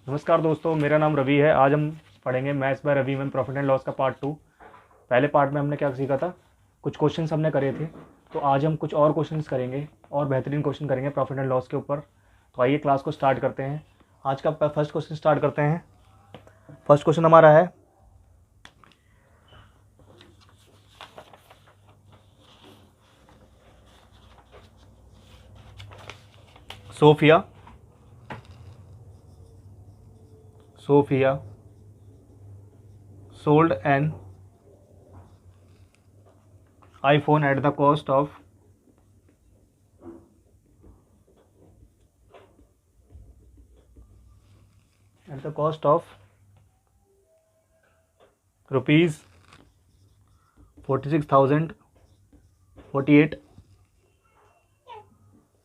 नमस्कार दोस्तों, मेरा नाम रवि है। आज हम पढ़ेंगे मैथ्स बाय रवि में प्रॉफिट एंड लॉस का पार्ट 2। पहले पार्ट में हमने क्या सीखा था, कुछ क्वेश्चंस हमने करे थे। तो आज हम कुछ और क्वेश्चंस करेंगे और बेहतरीन क्वेश्चन करेंगे प्रॉफिट एंड लॉस के ऊपर। तो आइए क्लास को स्टार्ट करते हैं। आज का फर्स्ट क्वेश्चन स्टार्ट करते हैं। फर्स्ट क्वेश्चन हमारा है, Sophia Sophia sold an iPhone at the cost of rupees 46,048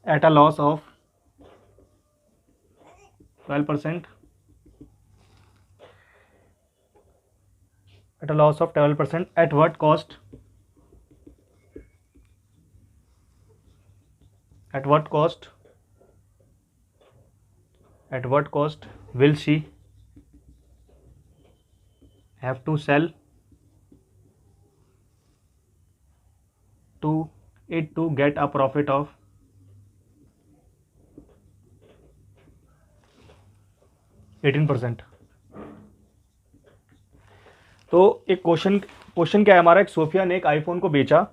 at a loss of 12%. At a loss of 12%, at what cost? At what cost? At what cost will she have to sell to it to get a profit of 18%? तो एक question क्या है हमारा, एक Sophia ने एक iPhone को बेचा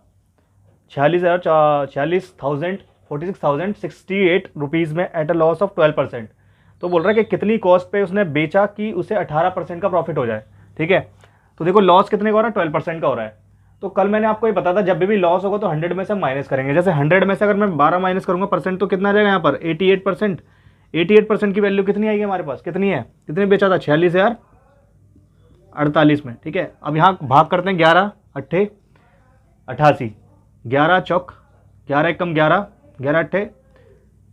46,046,068 रुपीज़ में एट अ लॉस ऑफ 12%। तो बोल रहा है कि कितनी कॉस्ट पे उसने बेचा कि उसे 18% का प्रॉफिट हो जाए। ठीक है, तो देखो लॉस कितने का हो रहा है, 12% का हो रहा है। तो कल मैंने आपको ये बताया था, जब भी लॉस होगा तो 100 में से माइनस करेंगे। जैसे 100 में से अगर मैं 12 माइनस करूंगा परसेंट, तो कितना आ जाएगा यहाँ पर 88%। 88% की वैल्यू कितनी आएगी हमारे पास, कितनी है, कितने बेचा था, 46,048 में। ठीक है, अब यहाँ भाग करते हैं, 11 अट्ठे 88, 11 चौक 11 एकम 11, 11 अट्ठे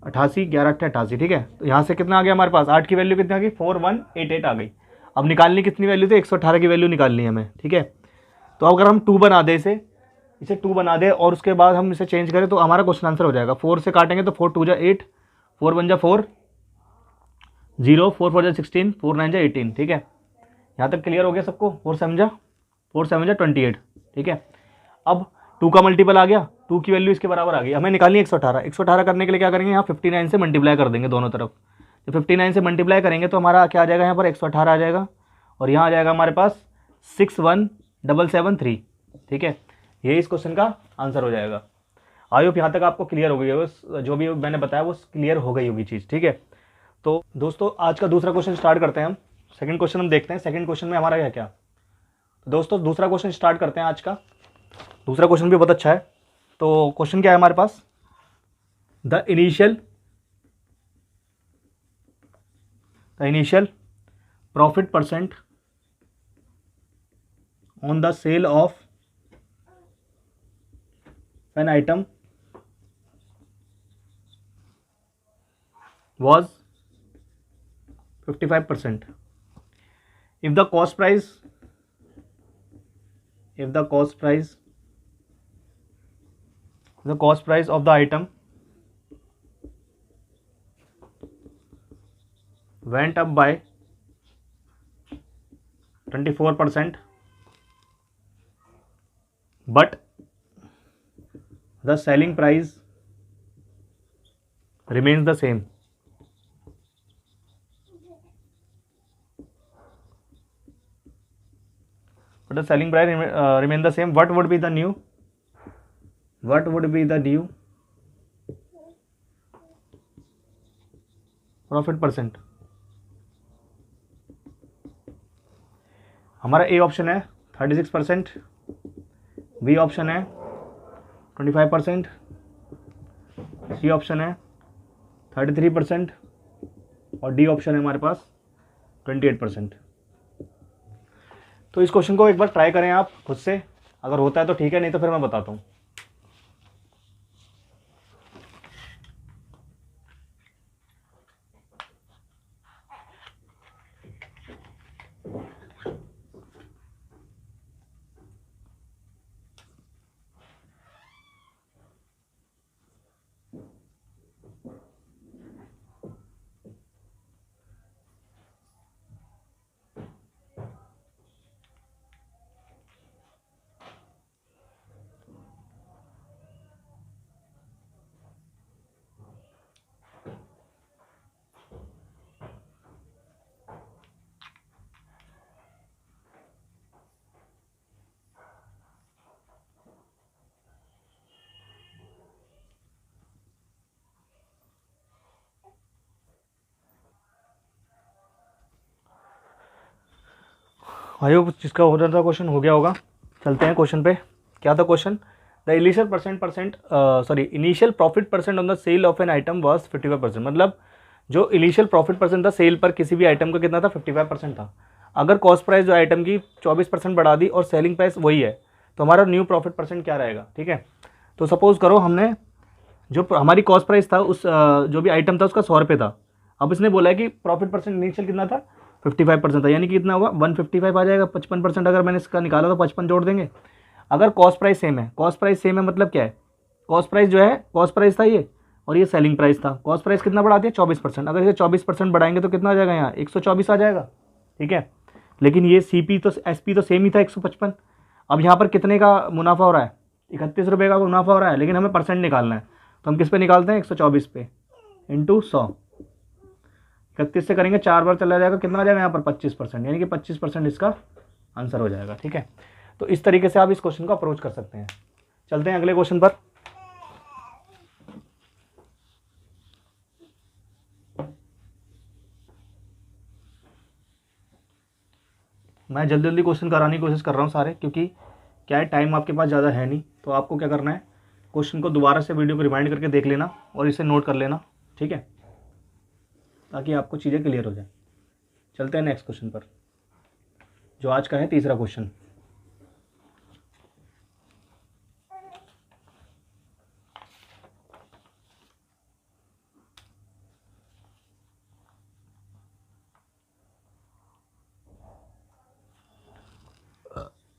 88, 11 अट्ठे 88। ठीक है, तो यहाँ से कितना आ गया हमारे पास, 8 की वैल्यू कितनी आ गई, 4188 आ गई। अब निकालनी कितनी वैल्यू थी, 118 की वैल्यू निकालनी है हमें। ठीक है, तो अगर हम 2 बना दे इसे 2 बना दे और उसके बाद हम इसे चेंज करें तो हमारा क्वेश्चन आंसर हो जाएगा। 4 से काटेंगे तो 4 2 जा 8, 4 1 जा 4, 0, 4 4 जा 16, 4 9 जा 18। ठीक है, यहाँ तक क्लियर हो गया सबको। 4 7 जा 28। ठीक है, अब 2 का मल्टीपल आ गया, 2 की वैल्यू इसके बराबर आ गई, हमें निकालनी है 118। 118 करने के लिए क्या करेंगे, यहाँ 59 से मल्टीप्लाई कर देंगे दोनों तरफ। तो 59 से मल्टीप्लाई करेंगे तो हमारा क्या आ जाएगा, यहाँ पर 118 आ जाएगा और यहाँ आ जाएगा हमारे पास 61,773। ठीक है, ये इस क्वेश्चन का आंसर हो जाएगा। आई होप यहाँ तक आपको क्लियर हो गई होगी, जो भी मैंने बताया वो क्लियर हो गई होगी चीज़। ठीक है, तो दोस्तों आज का दूसरा क्वेश्चन स्टार्ट करते हैं हम। सेकंड क्वेश्चन हम देखते हैं, सेकंड क्वेश्चन में हमारा क्या। तो दोस्तों दूसरा क्वेश्चन स्टार्ट करते हैं आज का। दूसरा क्वेश्चन भी बहुत अच्छा है। तो क्वेश्चन क्या है हमारे पास, the initial profit percent on the sale of an item was 55%. If the cost price of the item went up by 24%, but the selling price remains the same, remain the same, what would be the new profit percent? हमारा A option है 36%, B option है 25%, C option है 33% और D option है हमारे पास 28%। तो इस question को एक बार ट्राई करें आप खुद से, अगर होता है तो ठीक है, नहीं तो फिर मैं बताता हूँ। आई होप जिसका हो रहा था क्वेश्चन हो गया होगा। चलते हैं क्वेश्चन पे। क्या था question? The initial profit percent on the sale of an item was 55%। मतलब जो इनिशियल प्रॉफिट परसेंट था सेल पर किसी भी आइटम का कितना था? 55% था। अगर कॉस्ट प्राइस जो आइटम की 24% बढ़ा दी और सेलिंग प्राइस वही है तो हमारा न्यू प्रॉफिट परसेंट क्या रहेगा? ठीक है, तो सपोज करो हमने जो हमारी कॉस्ट प्राइस था उस जो भी आइटम था उसका 100 रुपये था। अब इसने बोला है कि प्रॉफिट परसेंट इनिशियल कितना था? 55% था, यानी कि कितना हुआ? 155 आ जाएगा। 55% अगर मैंने इसका निकाला तो 55 जोड़ देंगे। अगर कॉस्ट प्राइस सेम है, कॉस्ट प्राइस सेम है मतलब क्या है? कॉस्ट प्राइस जो है, कॉस्ट प्राइस था ये और ये सेलिंग प्राइस था। कॉस्ट प्राइस कितना बढ़ा दिया? 24%। अगर इसे 24% बढ़ाएंगे तो कितना आ जाएगा? यहाँ 124 आ जाएगा। ठीक है, लेकिन ये सीपी तो एसपी तो सेम ही था 155। अब यहाँ पर कितने का मुनाफा हो रहा है? 31 रुपये का मुनाफा हो रहा है, लेकिन हमें परसेंट निकालना है तो हम किस पे निकालते हैं? 124 पे इंटू 100। 31 से करेंगे 4 बार चला जाएगा, कितना आ जाएगा यहाँ पर? 25%, यानी कि 25% इसका आंसर हो जाएगा। ठीक है, तो इस तरीके से आप इस क्वेश्चन को अप्रोच कर सकते हैं। चलते हैं अगले क्वेश्चन पर। मैं जल्दी जल्दी क्वेश्चन कराने की कोशिश कर रहा हूँ सारे, क्योंकि क्या है, टाइम आपके पास ज़्यादा है नहीं। तो आपको क्या करना है, क्वेश्चन को दोबारा से वीडियो को रिमाइंड करके देख लेना और इसे नोट कर लेना। ठीक है, ताकि आपको चीज़ें क्लियर हो जाए। चलते हैं नेक्स्ट क्वेश्चन पर, जो आज का है तीसरा क्वेश्चन।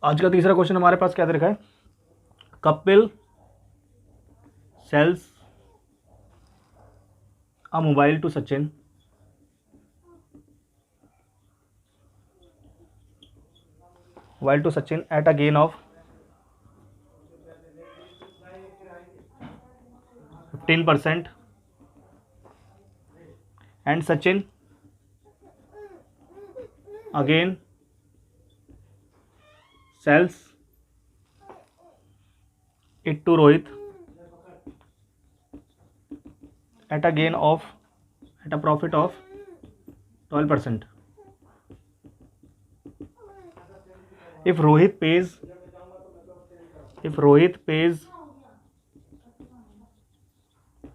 आज का तीसरा क्वेश्चन हमारे पास क्या दे रखा है? Kapil sells a mobile to Sachin at a gain of 15% and Sachin again sells it to Rohit at a profit of 12%. If Rohit pays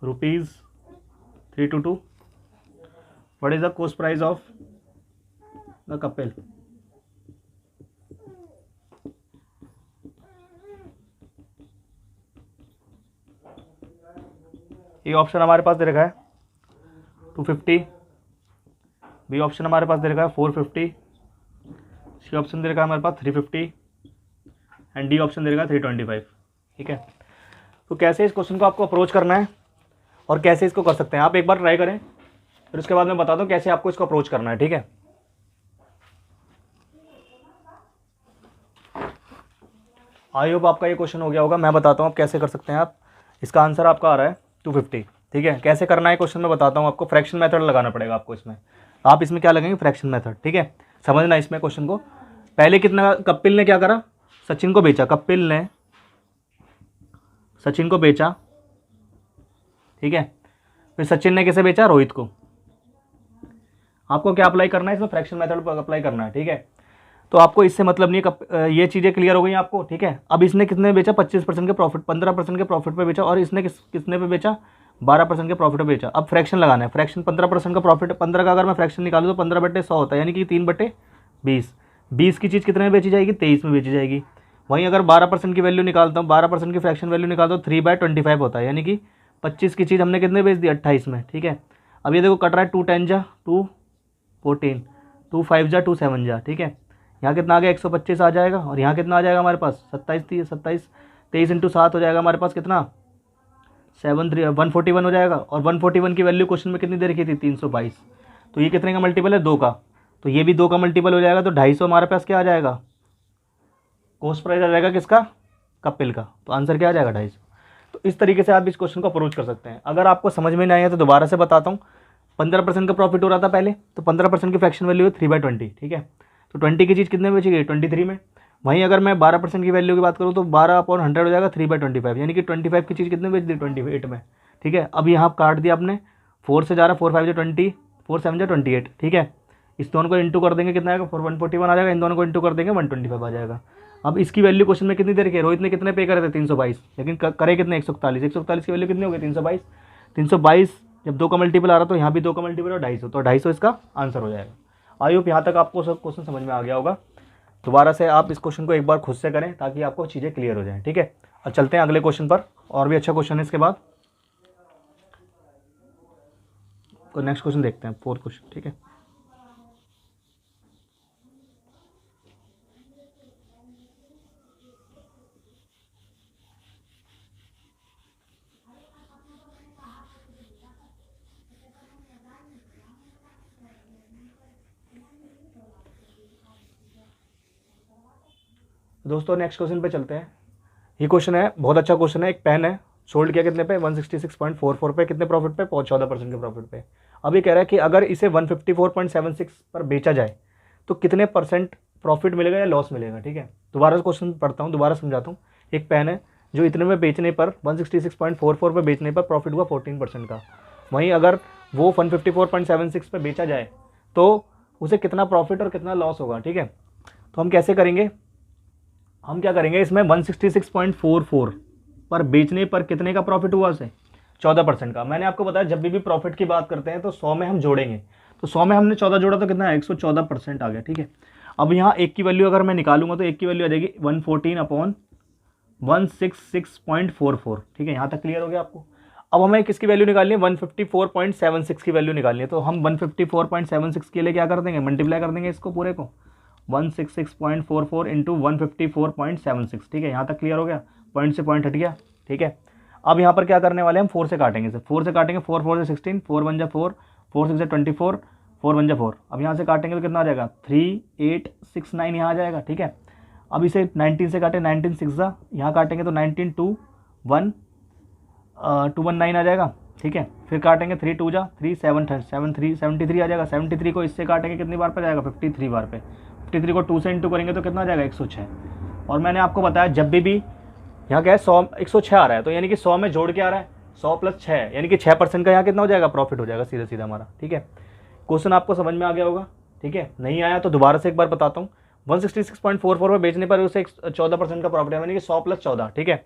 rupees 322, what is the cost price of the Kapil? ये option हमारे पास दे रखा है 250, B option हमारे पास दे रखा है 450, C option दे रखा है हमारे पास 350 एंड डी ऑप्शन दे रखा है 325। ठीक है, तो कैसे इस क्वेश्चन को आपको अप्रोच करना है और कैसे इसको कर सकते हैं, आप एक बार ट्राई करें, फिर उसके बाद मैं बताता हूँ कैसे आपको इसको अप्रोच करना है। ठीक है, आई होप आपका ये क्वेश्चन हो गया होगा। मैं बताता हूँ आप कैसे कर सकते हैं। आप इसका आंसर आपका आ रहा है 250। ठीक है, कैसे करना है क्वेश्चन में बताता हूँ आपको। फ्रैक्शन मेथड लगाना पड़ेगा आपको इसमें। आप इसमें क्या लगेंगे? Fraction method. ठीक है, समझना इसमें क्वेश्चन को। पहले कितना कपिल ने क्या करा? सचिन को बेचा। कपिल ने सचिन को बेचा। ठीक है, फिर सचिन ने किसे बेचा? रोहित को। आपको क्या अप्लाई करना है इसमें? फ्रैक्शन मेथड अप्लाई करना है। ठीक है, तो आपको इससे मतलब नहीं है। ये चीज़ें क्लियर हो गई आपको। ठीक है, अब इसने कितने बेचा? 25% के प्रॉफिट, 15% के प्रॉफिट पे बेचा, और इसने कितने पे बेचा? 12% के प्रॉफिट पे बेचा। अब फ्रैक्शन लगाना है। फ्रैक्शन 15% का प्रॉफिट, 15 का अगर मैं फ्रैक्शन निकालूँ तो 15/100 होता है, यानी कि 3/20। 20 की चीज़ कितने में बेची जाएगी? 23 में बेची जाएगी। वहीं अगर 12% की वैल्यू निकालता हूँ, 12% की फ्रैक्शन वैल्यू निकालता हूँ, 3/25 होता है, यानी कि 25 की चीज़ हमने कितने बेच दी? 28 में। ठीक है, अब ये देखो कट रहा है 2 10 जा 2 14, 2 5 जा 2 7 जा। ठीक है, यहाँ कितना आ गया? 125 आ जाएगा, और यहाँ कितना आ जाएगा हमारे पास? 27 23 इंटू 7 हो जाएगा हमारे पास कितना? 141 हो जाएगा। और 141 की वैल्यू क्वेश्चन में कितनी दे रखी थी? 322। तो ये कितने का मल्टीपल है? 2 का। तो ये भी 2 का मल्टीपल हो जाएगा, तो 250 हमारे पास क्या आ जाएगा? कॉस्ट प्राइस आ जाएगा किसका? कपिल का। तो आंसर क्या आ जाएगा? 250। तो इस तरीके से आप इस क्वेश्चन को अप्रोच कर सकते हैं। अगर आपको समझ में नहीं आया तो दोबारा से बताता हूँ। 15% का प्रॉफिट हो रहा था पहले, तो 15% की फ्रैक्शन वैल्यू है 3/20। ठीक है, तो 20 की चीज़ कितने में बेची गई? 23 में। वहीं अगर मैं 12% की वैल्यू की बात करूँ तो 12/100 हो जाएगा 3/25, यानी कि 25 की चीज़ कितने बेच दी? 28 में। ठीक है, अब यहाँ काट दिया आपने, 4 से जा रहा है, 4 5 जो 20, 4 7 जो 28। ठीक है, इस दोनों को इंटू कर देंगे कितना आएगा, 141 आ जाएगा, इन दोनों को इंटू कर देंगे 125 आ जाएगा। अब इसकी वैल्यू क्वेश्चन में कितनी देर की है, रोहित ने कितने पे करे थे 322, लेकिन करे कितने 141, 141 की वैल्यू कितनी हो गई 322, 322 जब 2 का मल्टीपल आ रहा तो यहाँ भी 2 का मल्टीपल और 250, तो 250 इसका आंसर हो जाएगा। आई होप यहाँ तक आपको सब क्वेश्चन समझ में आ गया होगा। दोबारा से आप इस क्वेश्चन को एक बार खुद से करें ताकि आपको चीज़ें क्लियर हो जाएं, ठीक है। अब चलते हैं अगले क्वेश्चन पर, और भी अच्छा क्वेश्चन है इसके बाद। तो नेक्स्ट क्वेश्चन देखते हैं, 4th क्वेश्चन, ठीक है। दोस्तों नेक्स्ट क्वेश्चन पे चलते हैं। ये क्वेश्चन है, बहुत अच्छा क्वेश्चन है। एक पेन है, सोल्ड किया कितने पे, 166.44 पे, कितने प्रॉफिट पे, 14% के प्रॉफिट पे। अब ये कह रहा है कि अगर इसे 154.76 पर बेचा जाए तो कितने परसेंट प्रॉफिट मिलेगा या लॉस मिलेगा, ठीक है। दोबारा क्वेश्चन पढ़ता हूँ, दोबारा समझाता हूँ। एक पेन है जो इतने में बेचने पर 166.44 पे बेचने पर प्रॉफिट हुआ 14% का, वहीं अगर वो 154.76 पे बेचा जाए तो उसे कितना प्रॉफिट और कितना लॉस होगा, ठीक है। तो हम कैसे करेंगे, हम क्या करेंगे, इसमें 166.44 पर बेचने पर कितने का प्रॉफिट हुआ उसे, 14% का। मैंने आपको बताया जब भी प्रॉफिट की बात करते हैं तो 100 में हम जोड़ेंगे, तो 100 में हमने 14 जोड़ा तो कितना है, 114% आ गया, ठीक है। अब यहाँ एक की वैल्यू अगर मैं निकालूंगा तो एक की वैल्यू आ जाएगी 114/166.44, ठीक है। यहाँ तक क्लियर हो गया आपको। अब हमें किसकी वैल्यू निकालनी है, 154.76 की वैल्यू निकालनी है। तो हम 154.76 के लिए क्या कर देंगे, मल्टीप्लाई कर देंगे इसको पूरे को, 166.44 इंटू 154.76, ठीक है। यहाँ तक क्लियर हो गया, पॉइंट से पॉइंट हट गया, ठीक है। अब यहाँ पर क्या करने वाले हम, 4 से काटेंगे, इसे 4 से काटेंगे, 4 4 से 16, 4 1 जा 4, 4 6 से 24, 4 1 जा 4। अब यहाँ से काटेंगे तो कितना आ जाएगा, 3869 यहाँ आ जाएगा, ठीक है। अब इसे 19 से काटें, 19 6 जा, यहाँ काटेंगे तो 19 2 1 219 आ जाएगा, ठीक है। फिर काटेंगे 3 2 जा 3 7 73 आ जाएगा। 73 को इससे काटेंगे कितनी बार पे जाएगा, 53 बार पे। 53 को 2 से इंटू करेंगे तो कितना आ जाएगा, 106। और मैंने आपको बताया जब भी यहाँ क्या है, 106 आ रहा है, तो यानी कि 100 में जोड़ के आ रहा है, 100 + 6 यानी कि 6% का यहाँ कितना हो जाएगा, प्रॉफिट हो जाएगा सीधा सीधा हमारा, ठीक है। क्वेश्चन आपको समझ में आ गया होगा, ठीक है। नहीं आया तो दोबारा से एक बार बताता हूँ। 166.44 में बेचने पर उसे 14% का प्रॉफिट है, यानी कि 100 + 14, ठीक है।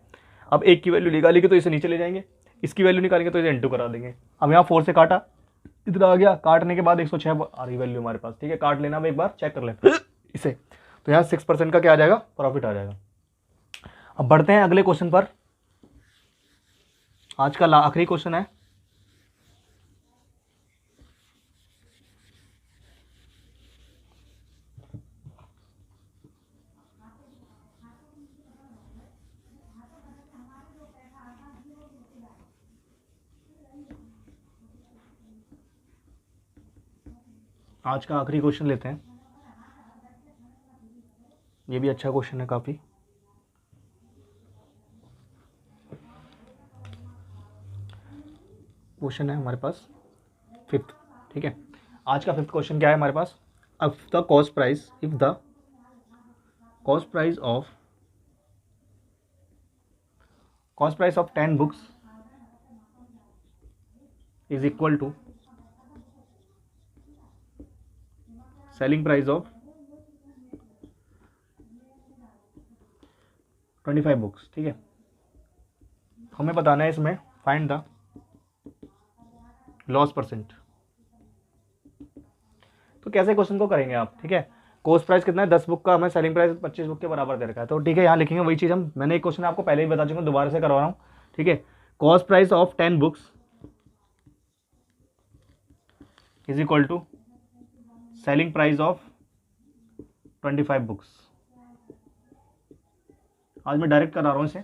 अब एक की वैल्यू निकालेंगे तो इसे नीचे ले जाएंगे, इसकी वैल्यू निकालेंगे तो इसे इंटू करा देंगे। अब यहाँ 4 से काटा, इतना आ गया, काटने के बाद 106 आ रही वैल्यू हमारे पास, ठीक है। काट लेना, अब एक बार चेक कर लेते इसे, तो यहाँ 6% का क्या आ जाएगा, प्रॉफिट आ जाएगा। अब बढ़ते हैं अगले क्वेश्चन पर, आज का आखिरी क्वेश्चन है। आज का आखिरी क्वेश्चन लेते हैं, ये भी अच्छा क्वेश्चन है काफ़ी। क्वेश्चन है हमारे पास 5th, ठीक है। आज का 5th क्वेश्चन क्या है हमारे पास, if the cost price of 10 books is equal to selling price of 25 books, ठीक है। हमें बताना है इसमें फाइंड द लॉस परसेंट। तो कैसे क्वेश्चन को करेंगे आप, ठीक है। कॉस्ट प्राइस कितना है, 10 बुक का, हमें सेलिंग प्राइस 25 बुक के बराबर दे रखा है, तो ठीक है। यहाँ लिखेंगे वही चीज़, मैंने एक क्वेश्चन आपको पहले ही बता चुका हूँ, दोबारा से करवा रहा हूँ, ठीक है। Cost price of 10 books is equal to selling price of 25 books. आज मैं डायरेक्ट करा रहा हूँ इसे,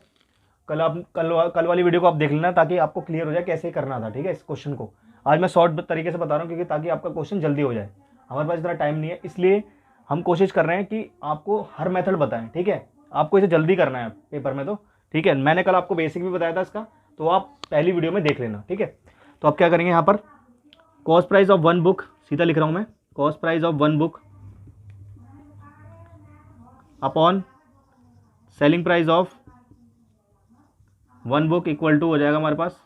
कल वाली वीडियो को आप देख लेना ताकि आपको क्लियर हो जाए कैसे करना था, ठीक है। इस क्वेश्चन को आज मैं शॉर्ट तरीके से बता रहा हूँ, क्योंकि ताकि आपका क्वेश्चन जल्दी हो जाए। हमारे पास इतना टाइम नहीं है, इसलिए हम कोशिश कर रहे हैं कि आपको हर मेथड बताएं, ठीक है। आपको इसे जल्दी करना है पेपर में, तो ठीक है। मैंने कल आपको बेसिक भी बताया था इसका, तो आप पहली वीडियो में देख लेना, ठीक है। तो आप क्या करेंगे, यहाँ पर कॉस्ट प्राइस ऑफ 1 बुक, सीधा लिख रहा हूँ मैं, cost price of 1 book upon selling price of 1 book equal to हो जाएगा हमारे पास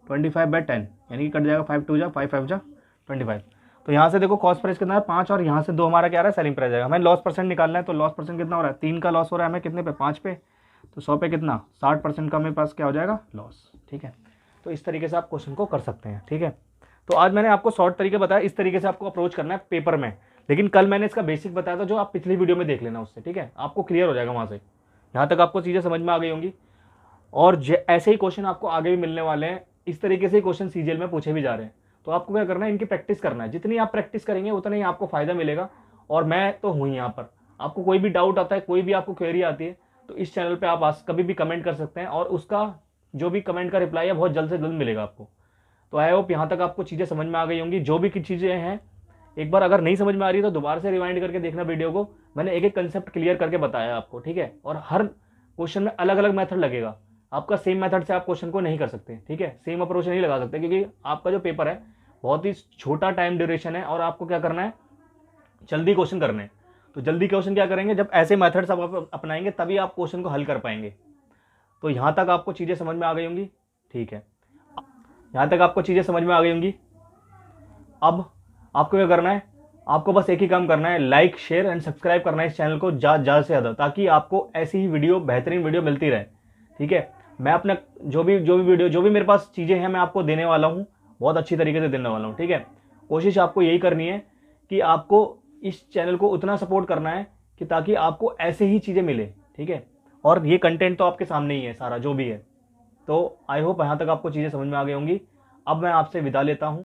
25/10, यानी कि कट जाएगा 5 2 जा 5 5 जा 25। तो यहाँ से देखो कॉस्ट प्राइस कितना है 5 और यहाँ से 2 हमारा क्या आ रहा है सेलिंग प्राइस आएगा। हमें लॉस परसेंट निकालना है, तो लॉस परसेंट कितना हो रहा है 3 का लॉस हो रहा है हमें कितने पे 5 पे, तो 100 पे कितना 60% का मेरे पास क्या हो जाएगा लॉस। ठीक है, तो इस तरीके से आप क्वेश्चन को कर सकते हैं। ठीक है, तो आज मैंने आपको शॉर्ट तरीके बताया, इस तरीके से आपको अप्रोच करना है पेपर में। लेकिन कल मैंने इसका बेसिक बताया था, जो आप पिछली वीडियो में देख लेना उससे। ठीक है, आपको क्लियर हो जाएगा वहाँ से, यहाँ तक आपको चीज़ें समझ में आ गई होंगी। और ऐसे ही क्वेश्चन आपको आगे भी मिलने वाले हैं, इस तरीके से क्वेश्चन सीजीएल में पूछे भी जा रहे हैं। तो आपको क्या करना है, इनकी प्रैक्टिस करना है। जितनी आप प्रैक्टिस करेंगे उतना ही आपको फायदा मिलेगा। और मैं तो हूँ यहाँ पर, आपको कोई भी डाउट आता है, कोई भी आपको क्वेरी आती है, तो इस चैनल पे आप कभी भी कमेंट कर सकते हैं, और उसका जो भी कमेंट का रिप्लाई है बहुत जल्द से जल्द मिलेगा आपको। तो आई होप यहाँ तक आपको चीज़ें समझ में आ गई होंगी। जो भी कुछ चीज़ें हैं, एक बार अगर नहीं समझ में आ रही है तो दोबारा से रिवाइंड करके देखना वीडियो को। मैंने एक एक कंसेप्ट क्लियर करके बताया आपको। ठीक है, और हर क्वेश्चन में अलग अलग मेथड लगेगा, आपका सेम मेथड से आप क्वेश्चन को नहीं कर सकते। ठीक है, सेम अप्रोच नहीं लगा सकते, क्योंकि आपका जो पेपर है बहुत ही छोटा टाइम ड्यूरेशन है, और आपको क्या करना है, जल्दी क्वेश्चन करने हैं। तो जल्दी क्वेश्चन क्या करेंगे, जब ऐसे मेथड्स आप अपनाएंगे तभी आप क्वेश्चन को हल कर पाएंगे। तो यहाँ तक आपको चीज़ें समझ में आ गई होंगी। ठीक है, यहाँ तक आपको चीज़ें समझ में आ गई होंगी। अब आपको क्या करना है, आपको बस एक ही काम करना है, लाइक शेयर एंड सब्सक्राइब करना है इस चैनल को ज़्यादा से ज़्यादा, ताकि आपको ऐसी ही वीडियो, बेहतरीन वीडियो मिलती रहे। ठीक है, मैं अपना जो भी वीडियो, जो भी मेरे पास चीज़ें हैं, मैं आपको देने वाला हूँ, बहुत अच्छी तरीके से देने वाला हूँ। ठीक है, कोशिश आपको यही करनी है कि आपको इस चैनल को उतना सपोर्ट करना है कि ताकि आपको ऐसे ही चीज़ें मिले। ठीक है, और ये कंटेंट तो आपके सामने ही है सारा जो भी है। तो आई होप यहाँ तक आपको चीज़ें समझ में आ गई होंगी। अब मैं आपसे विदा लेता हूँ।